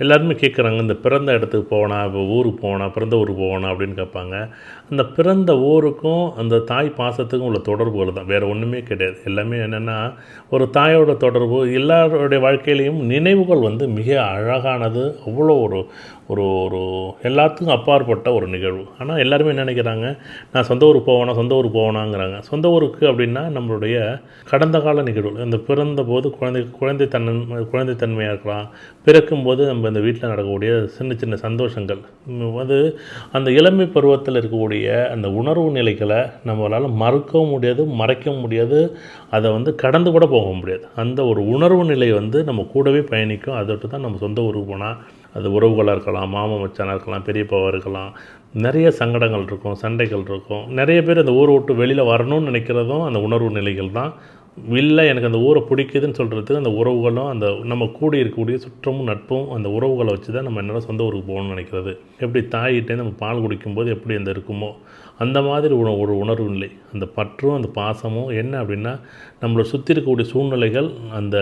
எல்லாருமே கேட்குறாங்க, இந்த பிறந்த இடத்துக்கு போனா, இப்போ ஊருக்கு போனா, பிறந்த ஊருக்கு போனா அப்படின்னு கேட்பாங்க. அந்த பிறந்த ஊருக்கும், அந்த தாய் பாசத்துக்கும் உள்ள தொடர்புகள் தான். வேறு ஒன்றுமே கிடையாது. எல்லாமே என்னென்னா, ஒரு தாயோட தொடர்பு எல்லாருடைய வாழ்க்கையிலையும் நினைவுகள் வந்து மிக அழகானது. அவ்வளோ ஒரு ஒரு ஒரு எல்லாத்துக்கும் அப்பாற்பட்ட ஒரு நிகழ்வு. ஆனால் எல்லாருமே என்ன நினைக்கிறாங்க, நான் சொந்த ஊருக்கு போவேனா, சொந்த ஊருக்கு போவேனாங்கிறாங்க. சொந்த ஊருக்கு அப்படின்னா நம்மளுடைய கடந்த கால நிகழ்வு. அந்த பிறந்தபோது குழந்தைத்தன்மையாக இருக்கலாம். பிறக்கும்போது நம்ம இந்த வீட்டில் நடக்கக்கூடிய சின்ன சின்ன சந்தோஷங்கள் அது அந்த இளமை பருவத்தில் இருக்கக்கூடிய அந்த உணர்வு நிலைகளை நம்மளால் மறக்கவும் முடியாது, மறைக்கவும் முடியாது, அதை வந்து கடந்து கூட போக முடியாது. அந்த ஒரு உணர்வு நிலை வந்து நம்ம கூடவே பயணிக்கும். அதோட்டு தான் நம்ம சொந்த ஊருக்கு போனால் அது உறவுகளாக இருக்கலாம், மாமா மச்சானாக இருக்கலாம், பெரியப்பாவாக இருக்கலாம், நிறைய சங்கடங்கள் இருக்கும், சண்டைகள் இருக்கும். நிறைய பேர் அந்த ஊரை விட்டு வெளியில் வரணும்னு நினைக்கிறதும் அந்த உணர்வு நிலைகள் தான். இல்லை எனக்கு அந்த ஊரை பிடிக்குதுன்னு சொல்கிறதுக்கு அந்த உறவுகளும் அந்த நம்ம கூடி இருக்கக்கூடிய சுற்றமும் நட்பும் அந்த உறவுகளை வச்சு தான் நம்ம என்னால் சொந்த ஊருக்கு போகணும்னு நினைக்கிறது. எப்படி தாயிட்டே நம்ம பால் குடிக்கும்போது எப்படி அந்த இருக்குமோ அந்த மாதிரி ஒரு உணர்வு நிலை, அந்த பற்றும் அந்த பாசமும் என்ன அப்படின்னா நம்மளை சுற்றி இருக்கக்கூடிய சூழ்நிலைகள், அந்த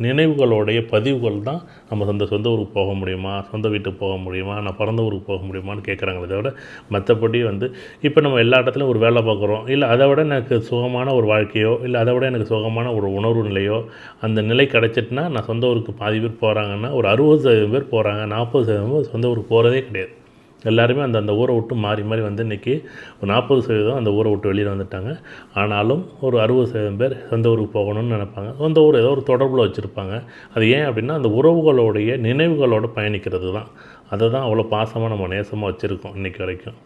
நினைவுகளுடைய பதிவுகள் தான் நம்ம சொந்த ஊருக்கு போக முடியுமா, சொந்த வீட்டுக்கு போக முடியுமா, நான் பிறந்த ஊருக்கு போக முடியுமான்னு கேட்குறாங்களே தவிர மற்றபடி வந்து இப்போ நம்ம எல்லா இடத்துலையும் ஒரு வேலை பார்க்குறோம், இல்லை அதை விட எனக்கு சுகமான ஒரு வாழ்க்கையோ, இல்லை அதை விட எனக்கு சுகமான ஒரு உணர்வு நிலையோ அந்த நிலை கிடச்சிட்டுனா நான் சொந்த ஊருக்கு பாதி பேர் போகிறாங்கன்னா ஒரு 60% பேர் போகிறாங்க, 40% பேர் சொந்த ஊருக்கு போகிறதே கிடையாது. எல்லாருமே அந்த ஊரை விட்டு மாறி மாறி வந்து இன்றைக்கி ஒரு 40% அந்த ஊரை விட்டு வெளியில் வந்துட்டாங்க. ஆனாலும் ஒரு 60% பேர் சொந்த ஊருக்கு போகணும்னு நினைப்பாங்க. சொந்த ஊர் ஏதோ ஒரு தொடர்பில் வச்சுருப்பாங்க. அது ஏன் அப்படின்னா அந்த உறவுகளுடைய நினைவுகளோடு பயணிக்கிறது தான். அதை தான் அவ்வளோ பாசமாக நம்ம நேசமாக வச்சுருக்கோம் இன்றைக்கி வரைக்கும்.